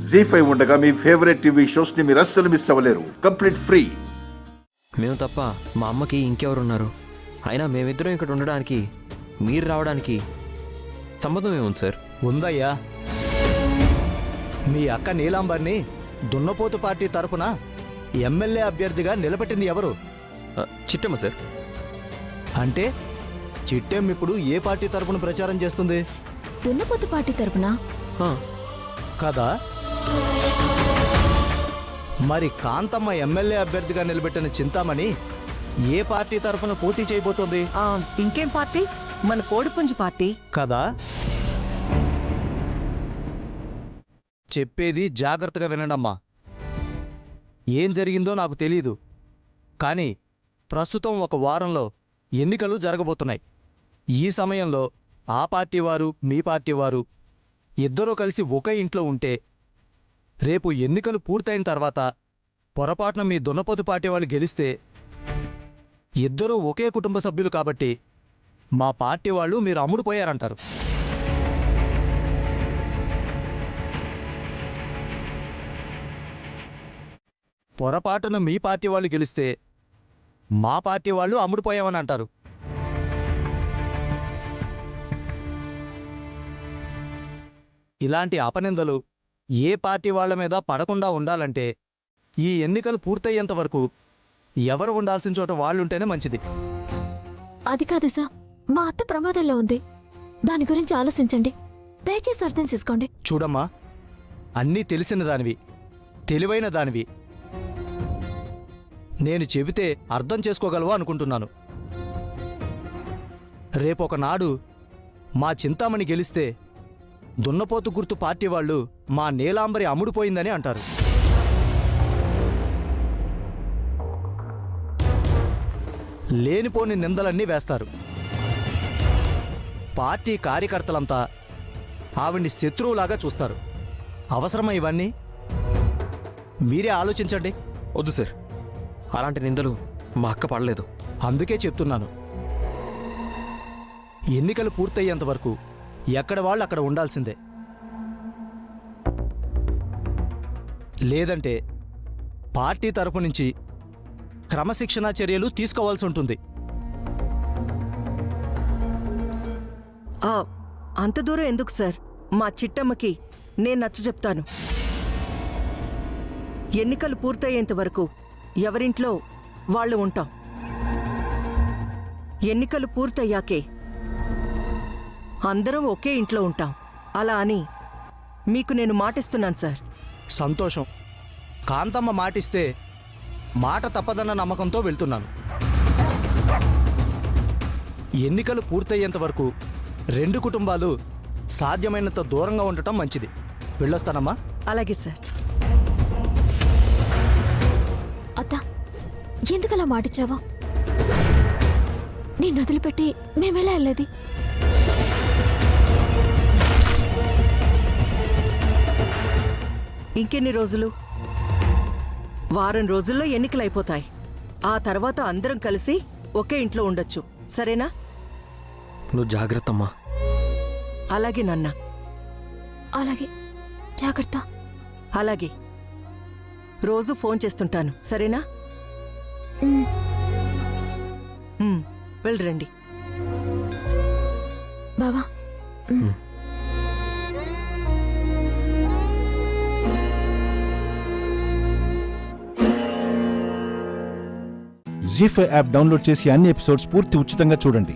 జీ5 ఉండగా మీ favourite TV shows ని మీరు అస్సలు మిస్ అవ్వలేరు. Complete free. మేము తప్ప మా అమ్మకి ఇంకెవరున్నారు? అయినా మేమిద్దరం ఇక్కడ ఉండడానికి మీరు రావడానికి సంబంధం ఏముంది సార్? ఉందయ్యా. మీ అక్క నీలాంబర్ని దున్నపోతు పార్టీ తరపున ఎమ్మెల్యే అభ్యర్థిగా నిలబెట్టింది ఎవరు? చిట్టమ్మ సార్. అంటే చిట్టెం ఇప్పుడు ఏ పార్టీ తరపున ప్రచారం చేస్తుంది? దున్నపోతు పార్టీ తరపున కదా. మరి కాంతమ్మ ఎమ్మెల్యే అభ్యర్థిగా నిలబెట్టిన చింతామణి ఏ పార్టీ తరపున పోటీ చేయబోతోంది? ఇంకేం పార్టీ? మన కోడిపుంజు పార్టీ కదా. చెప్పేది జాగ్రత్తగా వినండమ్మా. ఏం జరిగిందో నాకు తెలీదు, కానీ ప్రస్తుతం ఒక వారంలో ఎన్నికలు జరగబోతున్నాయి. ఈ సమయంలో ఆ పార్టీ వారు మీ పార్టీ వారు ఇద్దరూ కలిసి ఒకే ఇంట్లో ఉంటే రేపు ఎన్నికలు పూర్తయిన తర్వాత పొరపాటున మీ దున్నపోతు పార్టీ వాళ్ళు గెలిస్తే ఇద్దరూ ఒకే కుటుంబ సభ్యులు కాబట్టి మా పార్టీ వాళ్ళు మీరు అమ్ముడుపోయారంటారు. పొరపాటున మీ పార్టీ వాళ్ళు గెలిస్తే మా పార్టీ వాళ్ళు అమ్ముడుపోయామని అంటారు. ఇలాంటి అపనిందలు ఏ పార్టీ వాళ్ల మీద పడకుండా ఉండాలంటే ఈ ఎన్నికలు పూర్తయ్యేంత వరకు ఎవరు ఉండాల్సిన చోట వాళ్ళుంటేనే మంచిది. అది కాదు సార్, మా అత్త ప్రమాదంలో ఉంది. దాని గురించి ఆలోచించండి. దయచేసి అర్థం చేసుకోండి. చూడమ్మా, అన్నీ తెలిసిన దానివి, తెలివైన దానివి. నేను చెబితే అర్థం చేసుకోగలవా అనుకుంటున్నాను. రేపొకనాడు మా చింతామణి గెలిస్తే దున్నపోతు గుర్తు పార్టీ వాళ్ళు మా నీలాంబరి అమ్ముడుపోయిందని అంటారు. లేనిపోని నిందలన్నీ వేస్తారు. పార్టీ కార్యకర్తలంతా ఆవిడ్ని శత్రువులాగా చూస్తారు. అవసరమా ఇవన్నీ? మీరే ఆలోచించండి. వద్దు సార్, అలాంటి నిందలు మా అక్క పడలేదు. అందుకే చెప్తున్నాను, ఎన్నికలు పూర్తయ్యేంత వరకు ఎక్కడ వాళ్ళు అక్కడ ఉండాల్సిందే. లేదంటే పార్టీ తరపు నుంచి క్రమశిక్షణా చర్యలు తీసుకోవాల్సి ఉంటుంది. అంత దూరం ఎందుకు సార్? మా చిట్టమ్మకి నేను నచ్చజెప్తాను. ఎన్నికలు పూర్తయ్యేంత వరకు ఎవరింట్లో వాళ్ళు ఉంటాం. ఎన్నికలు పూర్తయ్యాకే అందరం ఒకే ఇంట్లో ఉంటాం. అలా అని మీకు నేను మాటిస్తున్నాను సార్. సంతోషం. కాంతమ్మ మాటిస్తే మాట తప్పదన్న నమ్మకంతో వెళ్తున్నాను. ఎన్నికలు పూర్తయ్యేంత వరకు రెండు కుటుంబాలు సాధ్యమైనంత దూరంగా ఉండటం మంచిది. వెళ్ళొస్తానమ్మా. అలాగే సార్. అత్త, ఎందుకలా మాటిచ్చావో? నేను వదిలిపెట్టి మేమెలా వెళ్ళేది? ఇంకెన్ని రోజులు? వారం రోజుల్లో ఎన్నికలైపోతాయి. ఆ తర్వాత అందరం కలిసి ఒకే ఇంట్లో ఉండొచ్చు. సరేనా? నువ్వు జాగ్రత్తమ్మా. అలాగే నాన్న. అలాగే, జాగ్రత్త. అలాగే. రోజు ఫోన్ చేస్తుంటాను. సరేనా? వెళ్ళరండి బావా. జీ5 యాప్ డౌన్లోడ్ చేసి అన్ని ఎపిసోడ్స్ పూర్తి ఉచితంగా చూడండి.